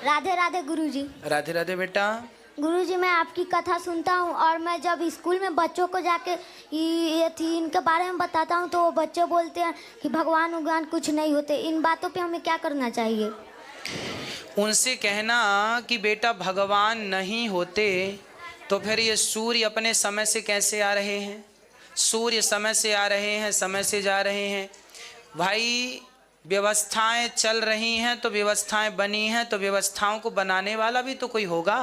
राधे राधे गुरुजी। राधे राधे बेटा। गुरुजी मैं आपकी कथा सुनता हूँ और मैं जब स्कूल में बच्चों को जाके ये थी इनके बारे में बताता हूँ तो वो बच्चे बोलते हैं कि भगवान उगवान कुछ नहीं होते। इन बातों पे हमें क्या करना चाहिए? उनसे कहना कि बेटा भगवान नहीं होते तो फिर ये सूर्य अपने समय से कैसे आ रहे हैं? सूर्य समय से आ रहे हैं, समय से जा रहे हैं। भाई व्यवस्थाएं चल रही हैं तो व्यवस्थाएं बनी हैं तो व्यवस्थाओं को बनाने वाला भी तो कोई होगा,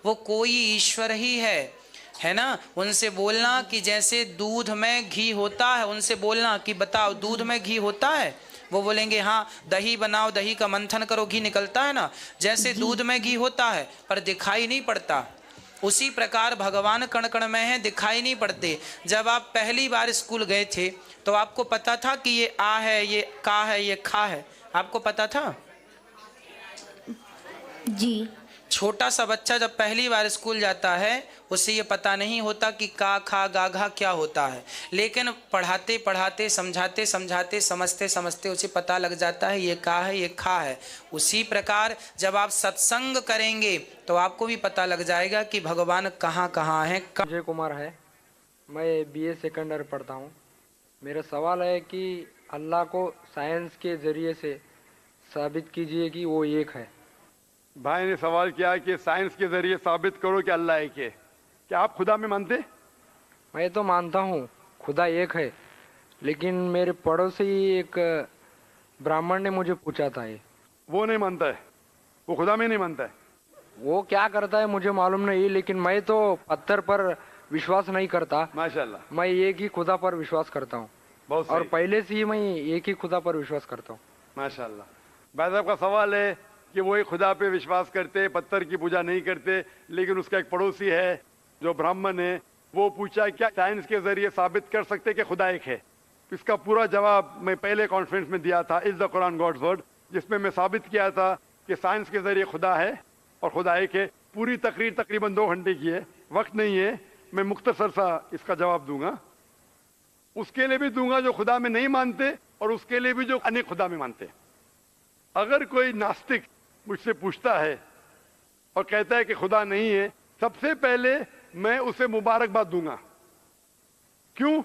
वो कोई ईश्वर ही है ना। उनसे बोलना कि जैसे दूध में घी होता है, उनसे बोलना कि बताओ दूध में घी होता है? वो बोलेंगे हाँ। दही बनाओ, दही का मंथन करो, घी निकलता है ना। जैसे दूध में घी होता है पर दिखाई नहीं पड़ता, उसी प्रकार भगवान कण कण में है, दिखाई नहीं पड़ते। जब आप पहली बार स्कूल गए थे तो आपको पता था कि ये आ है, ये का है, ये खा है? आपको पता था? जी। छोटा सा बच्चा जब पहली बार स्कूल जाता है उसे ये पता नहीं होता कि का खा गा घा क्या होता है, लेकिन पढ़ाते पढ़ाते समझाते समझाते समझते समझते उसे पता लग जाता है ये का है, ये खा है। उसी प्रकार जब आप सत्संग करेंगे तो आपको भी पता लग जाएगा कि भगवान कहाँ कहाँ है। अजय कुमार है, मैं BA सेकंड ईयर पढ़ता हूँ। मेरा सवाल है कि अल्लाह को साइंस के ज़रिए से साबित कीजिए कि वो एक है। भाई ने सवाल किया कि साइंस के जरिए साबित करो कि अल्लाह एक है। क्या आप खुदा में मानते? मैं तो मानता हूँ खुदा एक है, लेकिन मेरे पड़ोसी एक ब्राह्मण ने मुझे पूछा था ये। वो नहीं मानता है, वो खुदा में नहीं मानता है। वो क्या करता है मुझे मालूम नहीं, लेकिन मैं तो पत्थर पर विश्वास नहीं करता। माशाल्लाह, मैं एक ही खुदा पर विश्वास करता हूँ, बहुत और सही। पहले से ही मैं एक ही खुदा पर विश्वास करता हूँ। माशाल्लाह। भाई साहब का सवाल है कि वो एक खुदा पे विश्वास करते, पत्थर की पूजा नहीं करते, लेकिन उसका एक पड़ोसी है जो ब्राह्मण है, वो पूछा क्या साइंस के जरिए साबित कर सकते कि खुदा एक है? इसका पूरा जवाब मैं पहले कॉन्फ्रेंस में दिया था, is the Quran God's word, जिसमें मैं साबित किया था कि साइंस के जरिए खुदा है और खुदा एक है। पूरी तकरीर तकरीबन 2 घंटे की है, वक्त नहीं है, मैं मुख्तसर सा इसका जवाब दूंगा। उसके लिए भी दूंगा जो खुदा में नहीं मानते और उसके लिए भी जो अनेक खुदा में मानते। अगर कोई नास्तिक मुझसे पूछता है और कहता है कि खुदा नहीं है, सबसे पहले मैं उसे मुबारकबाद दूंगा। क्यों?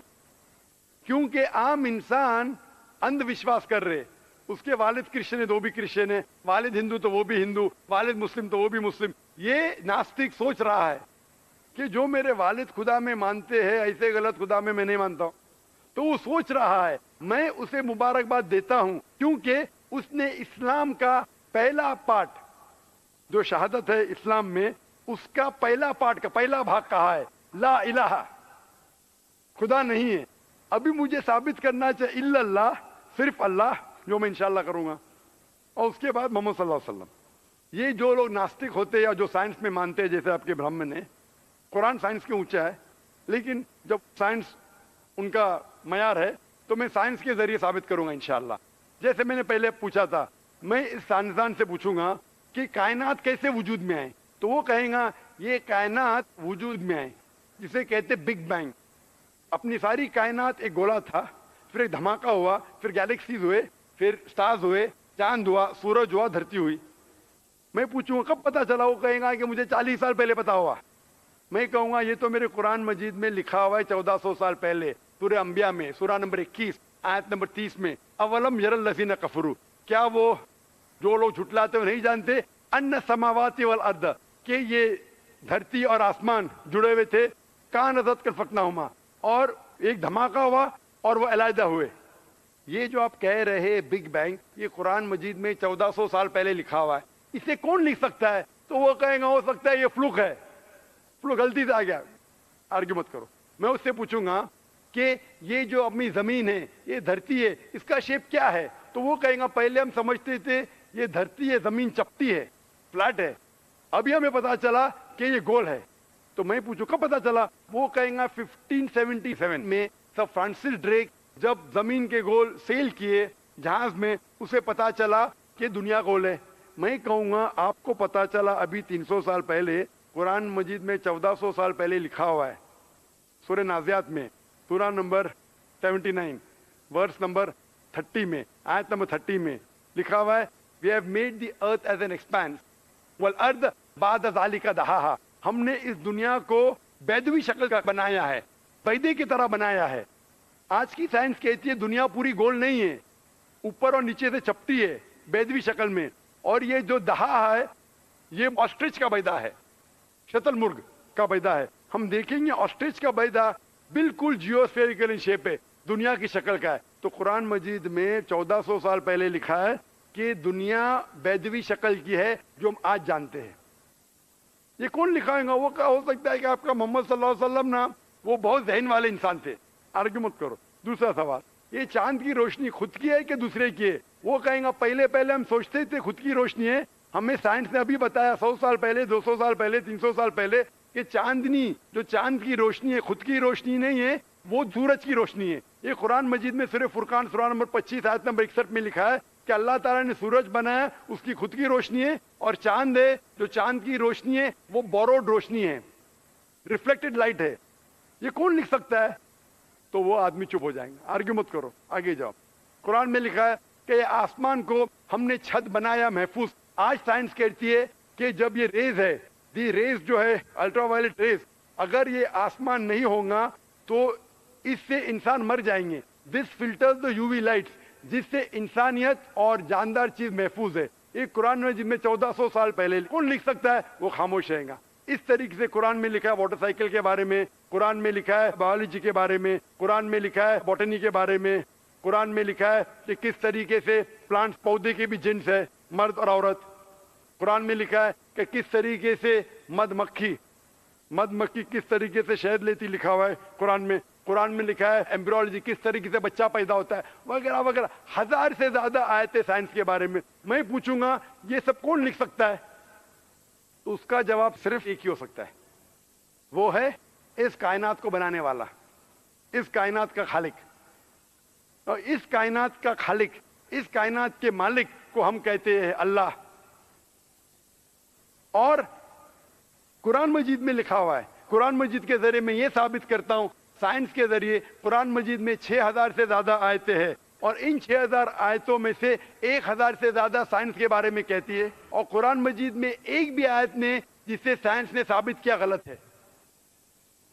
क्योंकि आम इंसान अंधविश्वास कर रहे। उसके वालिद क्रिश्चियन है तो वो भी क्रिश्चियन है, वालिद हिंदू तो वो भी हिंदू, वालिद मुस्लिम तो वो भी मुस्लिम। ये नास्तिक सोच रहा है कि जो मेरे वालिद खुदा में मानते हैं ऐसे गलत खुदा में मैं नहीं मानता हूं। तो वो सोच रहा है, मैं उसे मुबारकबाद देता हूं क्योंकि उसने इस्लाम का पहला पार्ट जो शहादत है इस्लाम में, उसका पहला पार्ट का पहला भाग कहा है ला इलाहा, खुदा नहीं है। अभी मुझे साबित करना चाहिए इल्लल्लाह, सिर्फ अल्लाह, जो मैं इंशाल्लाह करूंगा, और उसके बाद मोहम्मद सल्लल्लाहु अलैहि वसल्लम। ये जो लोग नास्तिक होते हैं या जो साइंस में मानते हैं, जैसे आपके ब्राह्मण है, कुरान साइंस के ऊंचा है, लेकिन जब साइंस उनका मयार है तो मैं साइंस के जरिए साबित करूंगा इंशाल्लाह। जैसे मैंने पहले पूछा था, मैं इस साइंसदान से पूछूंगा कि कायनात कैसे वजूद में आए, तो वो कहेगा ये कायनात वजूद में आए जिसे कहते बिग बैंग। अपनी सारी कायनात एक गोला था, फिर एक धमाका हुआ, फिर गैलेक्सीज हुए, फिर स्टार्स हुए, चांद हुआ, सूरज हुआ, धरती हुई। मैं पूछूंगा कब पता चला, वो कहेगा कि मुझे 40 साल पहले पता हुआ। मैं कहूंगा ये तो मेरे कुरान मजीद में लिखा हुआ है 1400 साल पहले, सूरह अंबिया में, सूरह नंबर 21 आयत नंबर 30 में, अवलम यरल लज़ीना कफरू, क्या वो जो लोग झुटलाते हो नहीं जानते, अन्ना समावाति वल अर्द, कि ये धरती और आसमान जुड़े हुए थे, कान अज़त कर फकनाहुमा, और एक धमाका हुआ और वो अलहदा हुए। ये जो आप कह रहे बिग बैंग, ये कुरान मजीद में 1400 साल पहले लिखा हुआ है, इसे कौन लिख सकता है? तो वो कहेगा हो सकता है ये फ्लूक है, फ्लूक गलती से आ गया। आर्ग्यू मत करो। मैं उससे पूछूंगा कि ये जो अपनी जमीन है, ये धरती है, इसका शेप क्या है? तो वो कहेगा पहले हम समझते थे ये धरती है, जमीन चपटी है, फ्लैट है, अभी हमें पता चला कि ये गोल है। तो मैं पूछूं कब पता चला? वो कहेगा 1577 में सब फ्रांसिस ड्रेक जब जमीन के गोल सेल किए जहाज में, उसे पता चला कि दुनिया गोल है। मैं कहूंगा आपको पता चला अभी 300 साल पहले, कुरान मजीद में 1400 साल पहले लिखा हुआ है, सूरह नाज़ियात में, सूरह नंबर 79 वर्स नंबर 30 में, आयत नंबर 30 में लिखा हुआ है, we have made the earth as an expanse والارض بعد ذلك دحاها. ہم نے اس دنیا کو بیدوی شکل کا بنایا ہے, بیدے کی طرح بنایا ہے. آج کی سائنس کہتی ہے دنیا پوری گول نہیں ہے, اوپر اور نیچے سے چپٹی ہے بیدوی شکل میں. اور یہ جو دہا ہے یہ آسٹرچ کا بیدا ہے, شتل مرغ کا بیدا ہے. ہم دیکھیں گے آسٹرچ کا بیدا بالکل جیوسفیریکل ان شیپ ہے, دنیا کی شکل کا ہے. تو قرآن مجید میں 1400 سال پہلے لکھا ہے کہ دنیا بیدوی شکل کی ہے جو ہم آج جانتے ہیں. یہ کون لکھائے گا؟ وہ ہو سکتا ہے کہ آپ کا محمد صلی اللہ علیہ وسلم نا وہ بہت ذہن والے انسان تھے, آرگیو مت کرو. دوسرا سوال, یہ چاند کی روشنی خود کی ہے کہ دوسرے کی ہے؟ وہ کہیں گا پہلے ہم سوچتے تھے خود کی روشنی ہے, ہمیں سائنس نے ابھی بتایا 100 سال پہلے, 200 سال پہلے, 300 سال پہلے کہ چاندنی جو چاند کی روشنی ہے خود کی روشنی نہیں ہے, وہ سورج کی روشنی ہے. یہ قرآن مجید میں سورہ فرقان سورہ نمبر 25 آیت نمبر 61 میں لکھا ہے کہ اللہ تعالیٰ نے سورج بنایا, اس کی خود کی روشنی ہے, اور چاند ہے جو چاند کی روشنی ہے وہ بوروڈ روشنی ہے, ریفلیکٹڈ لائٹ ہے. یہ کون لکھ سکتا ہے؟ تو وہ آدمی چپ ہو جائیں گے. آرگیو مت کرو, آگے جاؤ. قرآن میں لکھا ہے کہ یہ آسمان کو ہم نے چھت بنایا محفوظ. آج سائنس کہتی ہے کہ جب یہ ریز ہے, دی ریز جو ہے الٹرا وائلٹ ریز, اگر یہ آسمان نہیں ہوگا تو اس سے انسان مر جائیں گے. This filters the U V lights, جس سے انسانیت اور جاندار چیز محفوظ ہے. یہ قرآن میں جن میں 1400 سال پہلے کون لکھ سکتا ہے؟ وہ خاموش رہے گا. اس طریقے سے قرآن میں لکھا ہے واٹر سائیکل کے بارے میں, قرآن میں لکھا ہے بایولوجی کے بارے میں, قرآن میں لکھا ہے بوٹنی کے بارے میں, قرآن میں لکھا ہے کہ کس طریقے سے پلانٹس پودے کے بھی جنس ہے, مرد اور عورت. قرآن میں لکھا ہے کہ کس طریقے سے مد مکھی کس طریقے سے شہد لیتی, لکھا ہوا ہے قرآن میں. قرآن میں لکھا ہے ایمبریولوجی کس طریقے سے بچہ پیدا ہوتا ہے, وغیرہ وغیرہ. 1000 سے زیادہ آیتیں سائنس کے بارے میں. میں پوچھوں گا یہ سب کون لکھ سکتا ہے؟ تو اس کا جواب صرف ایک ہی ہو سکتا ہے, وہ ہے اس کائنات کو بنانے والا, اس کائنات کا خالق. اور اس کائنات کا خالق, اس کائنات کے مالک کو ہم کہتے ہیں اللہ. اور قرآن مجید میں لکھا ہوا ہے, قرآن مجید کے ذریعے میں یہ ثابت کرتا ہوں, سائنس کے ذریعے قرآن مجید میں 6000 سے زیادہ آیتیں ہیں, اور ان 6000 آیتوں میں سے 1000 سے زیادہ سائنس کے بارے میں کہتی ہے. اور قرآن مجید میں ایک بھی آیت نے جسے سائنس نے ثابت کیا غلط ہے.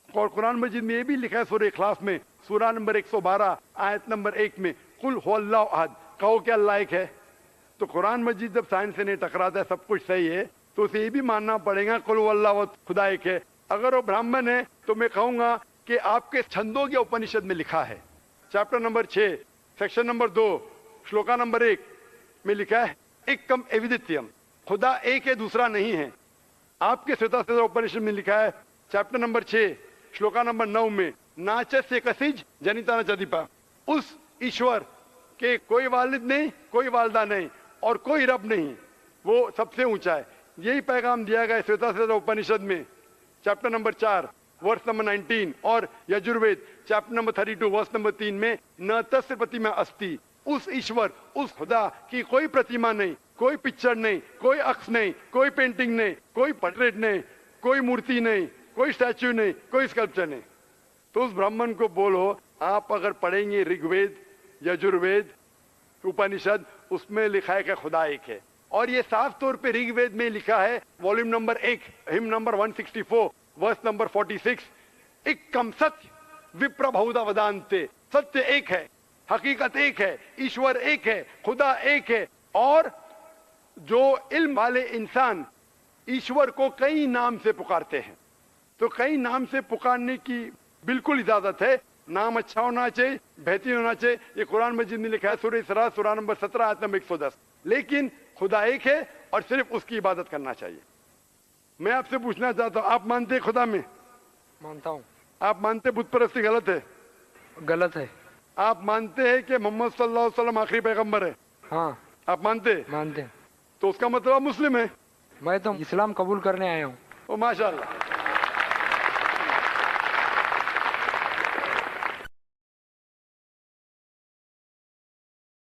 اور قرآن مجید میں یہ بھی لکھا ہے سورہ اخلاص میں سورہ نمبر 112 آیت نمبر 1 میں, قل هو اللہ احد, کہو کہ اللہ ایک ہے. تو قرآن مجید جب سائنس سے نہیں ٹکراتا ہے, سب کچھ صحیح ہے, تو اسے یہ بھی ماننا پڑے گا قل هو اللہ احد, خدا ایک ہے. اگر وہ برہمن ہے تو میں کہوں گا کہ آپ کے چھندوگیہ اپنشد میں لکھا ہے, چیپٹر نمبر 6 سیکشن نمبر 2 شلوکا نمبر 1 میں لکھا ہے ایکم ایودتیم, خدا ایک ہے دوسرا نہیں ہے. آپ کے سوتا سوتا اپنشد میں لکھا ہے چیپٹر نمبر 6 شلوکا نمبر 9 میں ناچس سے کسج جنیتا نچدیپا, اس ایشور کے کوئی والد نہیں, کوئی والدہ نہیں, اور کوئی رب نہیں, وہ سب سے اونچا ہے. یہی پیغام دیا گیا سوتا سوتا اپنشد میں چیپٹر نمبر 4 ورس نمبر 19, اور Yajurveda chapter number 32 verse number 3 میں نہ تس پرتیما استی, اس ایشور, اس خدا کی کوئی پرتیما نہیں, کوئی پکچر نہیں, کوئی عکس نہیں, کوئی پینٹنگ نہیں, کوئی پورٹریٹ نہیں, کوئی مورتی نہیں, کوئی اسٹیچو نہیں, کوئی اسکلپچر نہیں. تو اس برہمن کو بولو, آپ اگر پڑھیں گے رگ وید, یجروید, اپنشد, اس میں لکھا ہے کہ خدا ایک ہے. اور یہ صاف طور پہ رگ وید میں لکھا ہے والیوم نمبر 1 ہم نمبر 164 ورس نمبر 46, ایکم ستیہ وپر بہودا ودانتے, ستیہ ایک ہے, حقیقت ایک ہے, ایشور ایک ہے, خدا ایک ہے. اور جو علم والے انسان ایشور کو کئی نام سے پکارتے ہیں, تو کئی نام سے پکارنے کی بالکل اجازت ہے, نام اچھا ہونا چاہیے, بہترین ہونا چاہیے. یہ قرآن مجید میں لکھا ہے سورہ اسراء سورہ نمبر 17 آیت نمبر 110. لیکن خدا ایک ہے اور صرف اس کی عبادت کرنا چاہیے. میں آپ سے پوچھنا چاہتا ہوں, آپ مانتے خدا میں؟ مانتا ہوں. آپ مانتے بت پرستی غلط ہے؟ غلط ہے. آپ مانتے ہیں کہ محمد صلی اللہ علیہ وسلم آخری پیغمبر ہے؟ ہاں آپ مانتے؟ مانتے ہیں. تو اس کا مطلب آپ مسلم ہے. میں تو اسلام قبول کرنے آیا ہوں. او ماشاء اللہ.